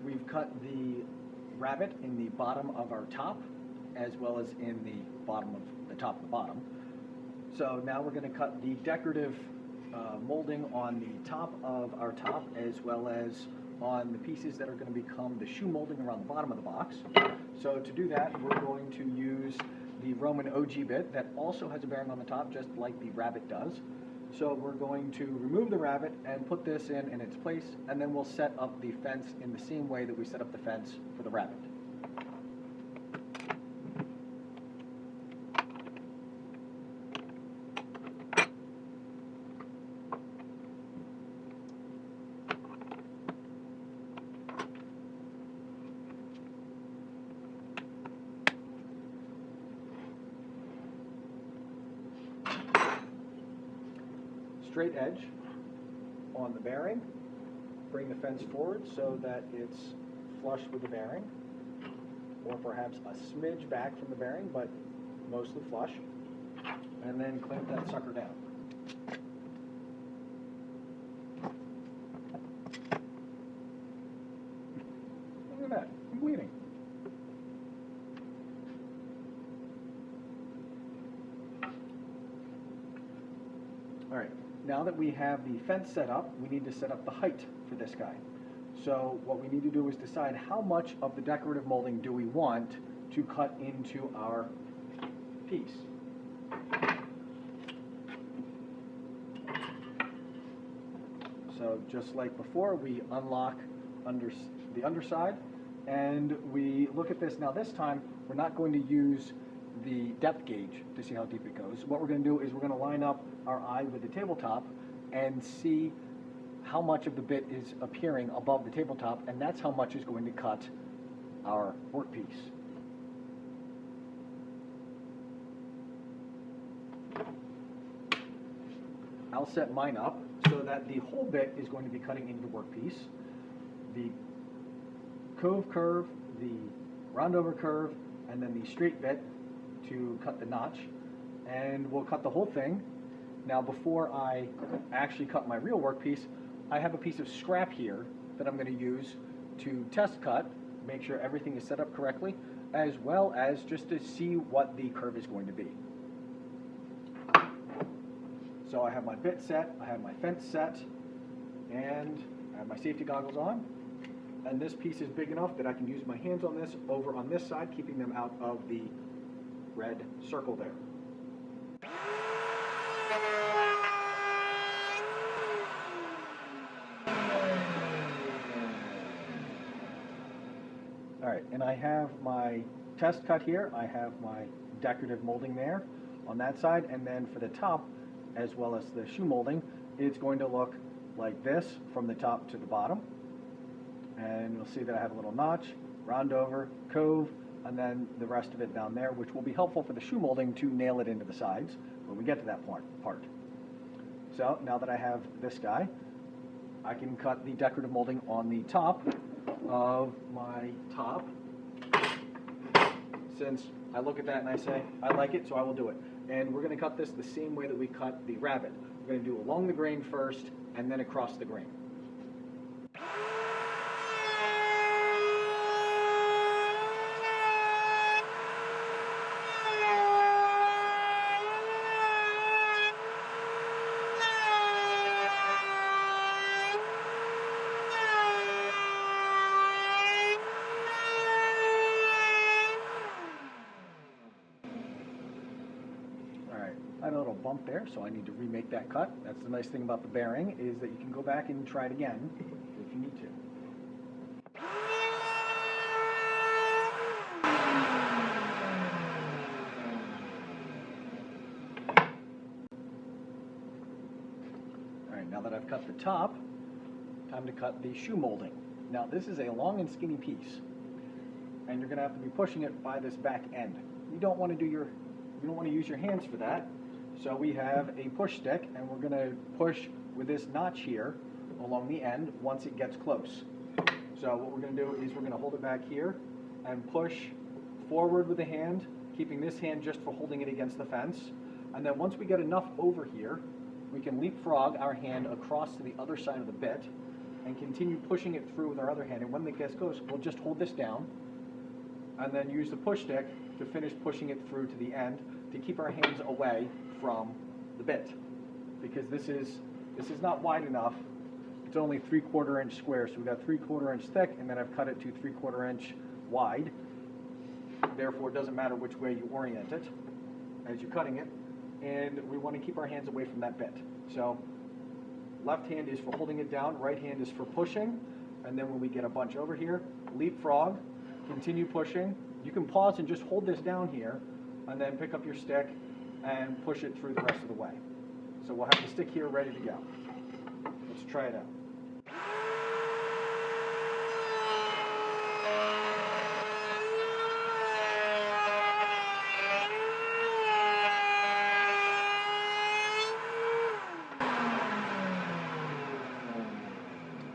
we've cut the rabbet in the bottom of our top as well as in the bottom of the top of the bottom. So now we're going to cut the decorative molding on the top of our top as well as on the pieces that are going to become the shoe molding around the bottom of the box. So to do that, we're going to use the Roman OG bit that also has a bearing on the top, just like the rabbet does. So we're going to remove the rabbet and put this in its place, and then we'll set up the fence in the same way that we set up the fence for the rabbet. Straight edge on the bearing, bring the fence forward so that it's flush with the bearing, or perhaps a smidge back from the bearing, but mostly flush, and then clamp that sucker down. Look at that, I'm bleeding. All right. Now that we have the fence set up, we need to set up the height for this guy. So what we need to do is decide how much of the decorative molding do we want to cut into our piece. So just like before, we unlock the underside and we look at this. Now this time, we're not going to use the depth gauge to see how deep it goes. What we're going to do is we're going to line up our eye with the tabletop and see how much of the bit is appearing above the tabletop, and that's how much is going to cut our workpiece. I'll set mine up so that the whole bit is going to be cutting into the workpiece. The cove curve, the roundover curve, and then the straight bit to cut the notch, and we'll cut the whole thing. Now before I actually cut my real workpiece, I have a piece of scrap here that I'm going to use to test cut, make sure everything is set up correctly, as well as just to see what the curve is going to be. So I have my bit set, I have my fence set, and I have my safety goggles on. And this piece is big enough that I can use my hands on this over on this side, keeping them out of the red circle there. All right, and I have my test cut here. I have my decorative molding there on that side, and then for the top, as well as the shoe molding, it's going to look like this from the top to the bottom. And you'll see that I have a little notch, round over, cove, and then the rest of it down there, which will be helpful for the shoe molding to nail it into the sides when we get to that part. So now that I have this guy, I can cut the decorative molding on the top of my top. Since I look at that and I say, I like it, so I will do it. And we're going to cut this the same way that we cut the rabbet. We're going to do along the grain first and then across the grain. I had a little bump there, so I need to remake that cut. That's the nice thing about the bearing, is that you can go back and try it again if you need to. All right, now that I've cut the top, time to cut the shoe molding. Now this is a long and skinny piece, and you're going to have to be pushing it by this back end. You don't want to use your hands for that. So we have a push stick, and we're going to push with this notch here along the end once it gets close. So what we're going to do is we're going to hold it back here and push forward with the hand, keeping this hand just for holding it against the fence. And then once we get enough over here, we can leapfrog our hand across to the other side of the bit, and continue pushing it through with our other hand. And when the gas goes, we'll just hold this down and then use the push stick to finish pushing it through to the end to keep our hands away from the bit. Because this is not wide enough. It's only 3/4 inch square, so we've got 3/4 inch thick, and then I've cut it to 3/4 inch wide. Therefore, it doesn't matter which way you orient it as you're cutting it. And we want to keep our hands away from that bit. So left hand is for holding it down, right hand is for pushing, and then when we get a bunch over here, leapfrog, continue pushing. You can pause and just hold this down here, and then pick up your stick and push it through the rest of the way. So we'll have the stick here ready to go. Let's try it out.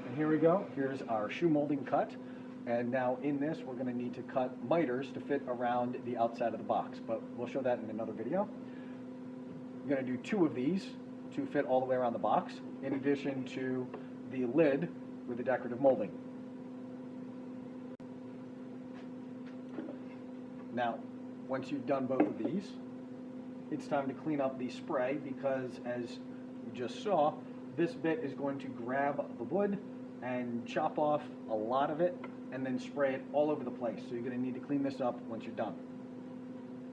And here we go. Here's our shoe molding cut. And now in this, we're going to need to cut miters to fit around the outside of the box, but we'll show that in another video. We're going to do 2 of these to fit all the way around the box, in addition to the lid with the decorative molding. Now, once you've done both of these, it's time to clean up the spray because, as you just saw, this bit is going to grab the wood and chop off a lot of it and then spray it all over the place. So you're going to need to clean this up once you're done.